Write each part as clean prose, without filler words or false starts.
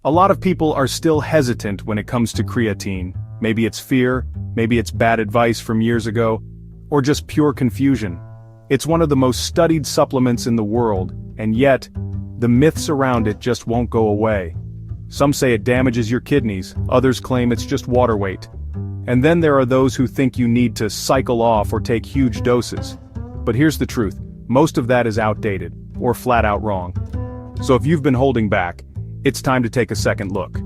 A lot of people are still hesitant when it comes to creatine. Maybe it's fear, maybe it's bad advice from years ago, or just pure confusion. It's one of the most studied supplements in the world, and yet, the myths around it just won't go away. Some say it damages your kidneys, others claim it's just water weight. And then there are those who think you need to cycle off or take huge doses. But here's the truth, most of that is outdated, or flat out wrong. So if you've been holding back, it's time to take a second look.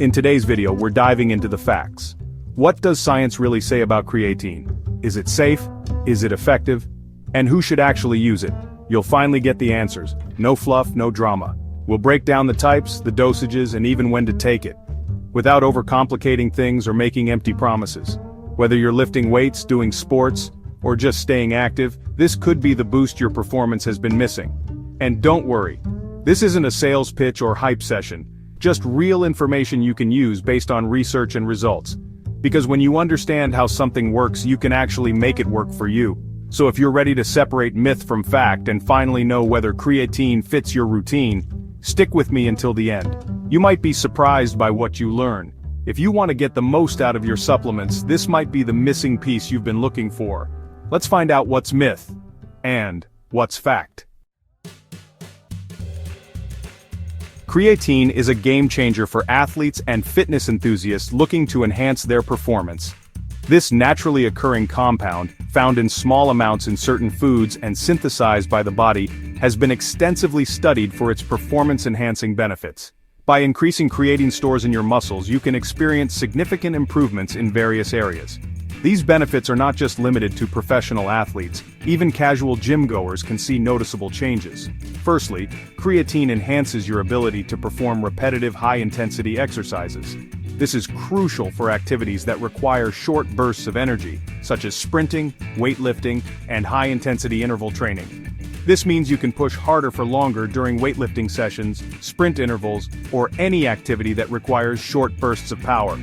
In today's video, we're diving into the facts. What does science really say about creatine? Is it safe? Is it effective? And who should actually use it? You'll finally get the answers. No fluff, no drama. We'll break down the types, the dosages, and even when to take it, without overcomplicating things or making empty promises. Whether you're lifting weights, doing sports, or just staying active, this could be the boost your performance has been missing. And don't worry, this isn't a sales pitch or hype session, just real information you can use based on research and results. Because when you understand how something works, you can actually make it work for you. So if you're ready to separate myth from fact and finally know whether creatine fits your routine, stick with me until the end. You might be surprised by what you learn. If you want to get the most out of your supplements, this might be the missing piece you've been looking for. Let's find out what's myth and what's fact. Creatine is a game changer for athletes and fitness enthusiasts looking to enhance their performance. This naturally occurring compound, found in small amounts in certain foods and synthesized by the body, has been extensively studied for its performance-enhancing benefits. By increasing creatine stores in your muscles, you can experience significant improvements in various areas. These benefits are not just limited to professional athletes, even casual gym-goers can see noticeable changes. Firstly, creatine enhances your ability to perform repetitive high-intensity exercises. This is crucial for activities that require short bursts of energy, such as sprinting, weightlifting, and high-intensity interval training. This means you can push harder for longer during weightlifting sessions, sprint intervals, or any activity that requires short bursts of power.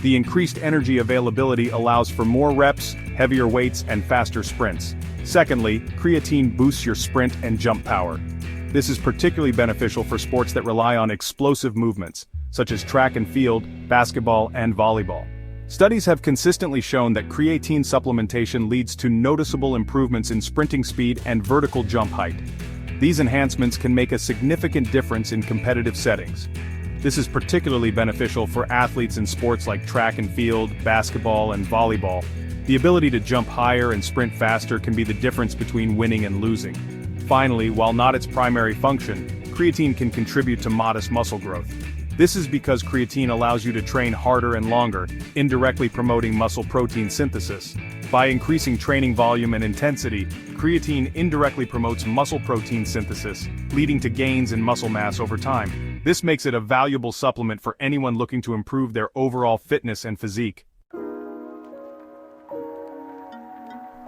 The increased energy availability allows for more reps, heavier weights, and faster sprints. Secondly, creatine boosts your sprint and jump power. This is particularly beneficial for sports that rely on explosive movements, such as track and field, basketball, and volleyball. Studies have consistently shown that creatine supplementation leads to noticeable improvements in sprinting speed and vertical jump height. These enhancements can make a significant difference in competitive settings. This is particularly beneficial for athletes in sports like track and field, basketball, and volleyball. The ability to jump higher and sprint faster can be the difference between winning and losing. Finally, while not its primary function, creatine can contribute to modest muscle growth. This is because creatine allows you to train harder and longer, indirectly promoting muscle protein synthesis. By increasing training volume and intensity, creatine indirectly promotes muscle protein synthesis, leading to gains in muscle mass over time. This makes it a valuable supplement for anyone looking to improve their overall fitness and physique.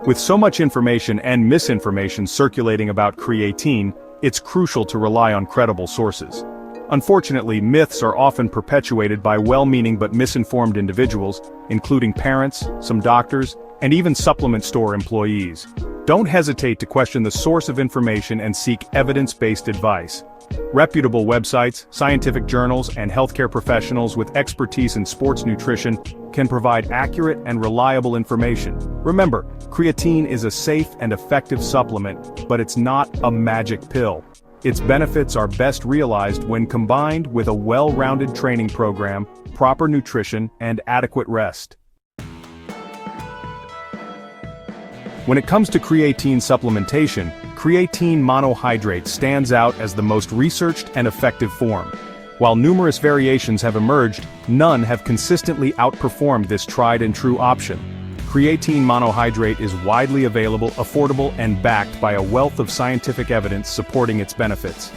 With so much information and misinformation circulating about creatine, it's crucial to rely on credible sources. Unfortunately, myths are often perpetuated by well-meaning but misinformed individuals, including parents, some doctors, and even supplement store employees. Don't hesitate to question the source of information and seek evidence-based advice. Reputable websites, scientific journals, and healthcare professionals with expertise in sports nutrition can provide accurate and reliable information. Remember, creatine is a safe and effective supplement, but it's not a magic pill. Its benefits are best realized when combined with a well-rounded training program, proper nutrition, and adequate rest. When it comes to creatine supplementation, creatine monohydrate stands out as the most researched and effective form. While numerous variations have emerged, none have consistently outperformed this tried-and-true option. Creatine monohydrate is widely available, affordable, and backed by a wealth of scientific evidence supporting its benefits.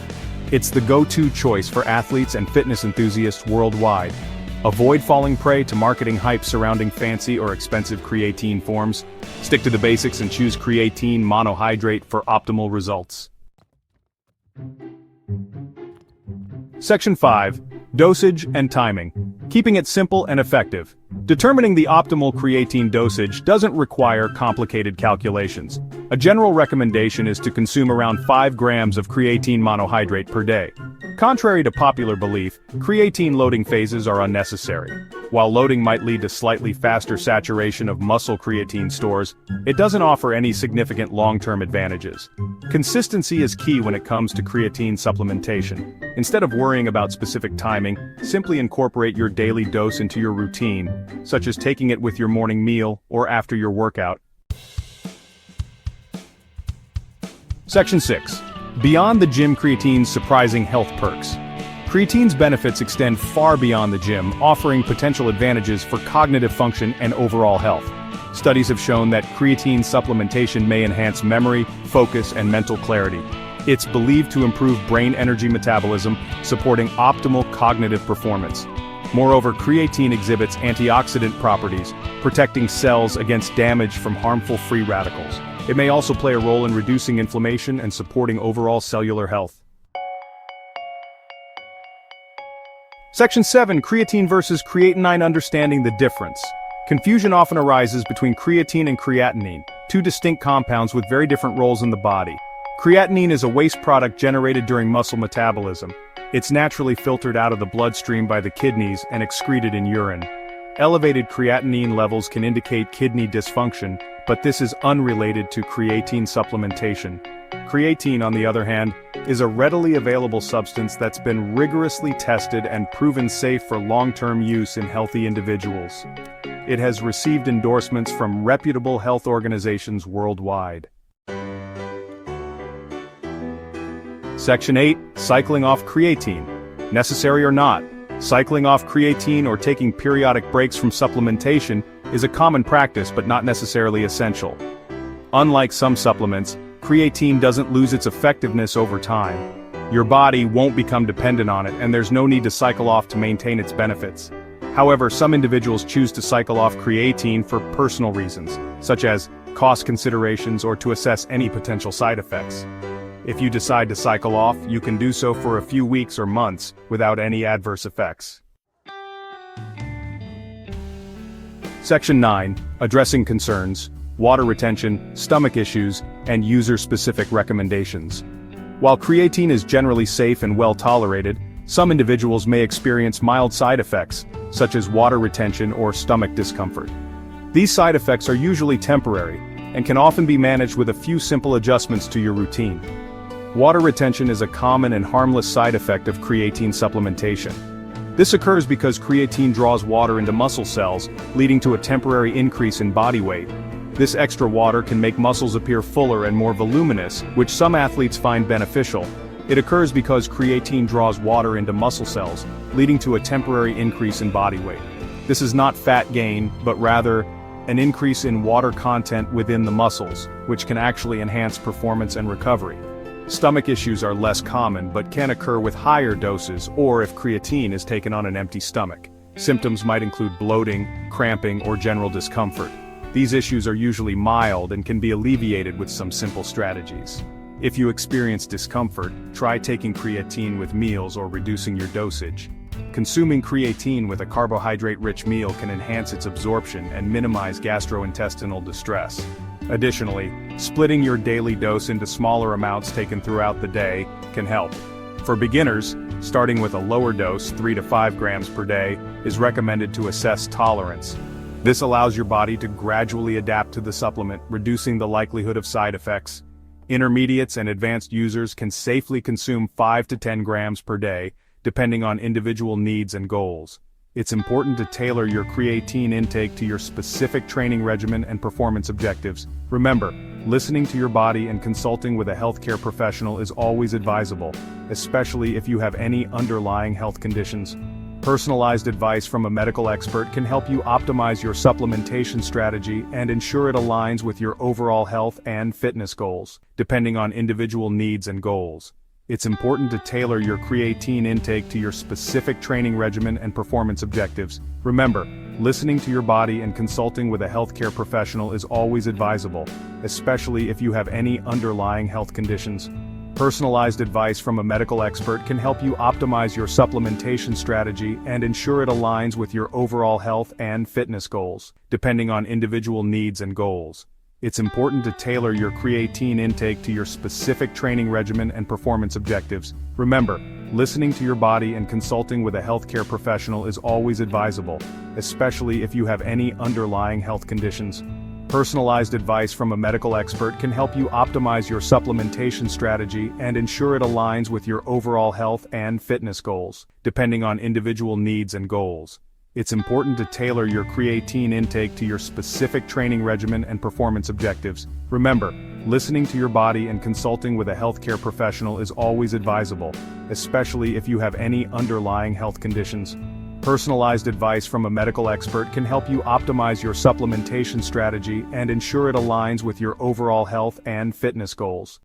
It's the go-to choice for athletes and fitness enthusiasts worldwide. Avoid falling prey to marketing hype surrounding fancy or expensive creatine forms. Stick to the basics and choose creatine monohydrate for optimal results. Section 5. Dosage and timing. Keeping it simple and effective. Determining the optimal creatine dosage doesn't require complicated calculations. A general recommendation is to consume around 5 grams of creatine monohydrate per day. Contrary to popular belief, creatine loading phases are unnecessary. While loading might lead to slightly faster saturation of muscle creatine stores, it doesn't offer any significant long-term advantages. Consistency is key when it comes to creatine supplementation. Instead of worrying about specific timing, simply incorporate your daily dose into your routine, such as taking it with your morning meal or after your workout. Section 6. Beyond the gym, creatine's surprising health perks. Creatine's benefits extend far beyond the gym, offering potential advantages for cognitive function and overall health. Studies have shown that creatine supplementation may enhance memory, focus, and mental clarity. It's believed to improve brain energy metabolism, supporting optimal cognitive performance. Moreover, creatine exhibits antioxidant properties, protecting cells against damage from harmful free radicals. It may also play a role in reducing inflammation and supporting overall cellular health. Section 7. Creatine versus creatinine. Understanding the difference. Confusion often arises between creatine and creatinine, two distinct compounds with very different roles in the body. Creatinine is a waste product generated during muscle metabolism. It's naturally filtered out of the bloodstream by the kidneys and excreted in urine. Elevated creatinine levels can indicate kidney dysfunction, but this is unrelated to creatine supplementation. Creatine, on the other hand, is a readily available substance that's been rigorously tested and proven safe for long-term use in healthy individuals. It has received endorsements from reputable health organizations worldwide. Section 8. Cycling off creatine. Necessary or not, cycling off creatine or taking periodic breaks from supplementation is a common practice but not necessarily essential. Unlike some supplements, creatine doesn't lose its effectiveness over time. Your body won't become dependent on it, and there's no need to cycle off to maintain its benefits. However, some individuals choose to cycle off creatine for personal reasons, such as cost considerations or to assess any potential side effects. If you decide to cycle off, you can do so for a few weeks or months without any adverse effects. Section 9. Addressing concerns, water retention, stomach issues, and user-specific recommendations. While creatine is generally safe and well tolerated, some individuals may experience mild side effects, such as water retention or stomach discomfort. These side effects are usually temporary, and can often be managed with a few simple adjustments to your routine. Water retention is a common and harmless side effect of creatine supplementation. This occurs because creatine draws water into muscle cells, leading to a temporary increase in body weight. This extra water can make muscles appear fuller and more voluminous, which some athletes find beneficial. It occurs because creatine draws water into muscle cells, leading to a temporary increase in body weight. This is not fat gain, but rather an increase in water content within the muscles, which can actually enhance performance and recovery. Stomach issues are less common but can occur with higher doses or if creatine is taken on an empty stomach. Symptoms might include bloating, cramping, or general discomfort. These issues are usually mild and can be alleviated with some simple strategies. If you experience discomfort, try taking creatine with meals or reducing your dosage. Consuming creatine with a carbohydrate-rich meal can enhance its absorption and minimize gastrointestinal distress. Additionally, splitting your daily dose into smaller amounts taken throughout the day can help. For beginners, starting with a lower dose, 3 to 5 grams per day, is recommended to assess tolerance. This allows your body to gradually adapt to the supplement, reducing the likelihood of side effects. Intermediates and advanced users can safely consume 5 to 10 grams per day, depending on individual needs and goals. It's important to tailor your creatine intake to your specific training regimen and performance objectives. Remember, listening to your body and consulting with a healthcare professional is always advisable, especially if you have any underlying health conditions. Personalized advice from a medical expert can help you optimize your supplementation strategy and ensure it aligns with your overall health and fitness goals, depending on individual needs and goals. It's important to tailor your creatine intake to your specific training regimen and performance objectives. Remember, listening to your body and consulting with a healthcare professional is always advisable, especially if you have any underlying health conditions. Personalized advice from a medical expert can help you optimize your supplementation strategy and ensure it aligns with your overall health and fitness goals, depending on individual needs and goals. It's important to tailor your creatine intake to your specific training regimen and performance objectives. Remember, listening to your body and consulting with a healthcare professional is always advisable, especially if you have any underlying health conditions. Personalized advice from a medical expert can help you optimize your supplementation strategy and ensure it aligns with your overall health and fitness goals, depending on individual needs and goals. It's important to tailor your creatine intake to your specific training regimen and performance objectives. Remember, listening to your body and consulting with a healthcare professional is always advisable, especially if you have any underlying health conditions. Personalized advice from a medical expert can help you optimize your supplementation strategy and ensure it aligns with your overall health and fitness goals.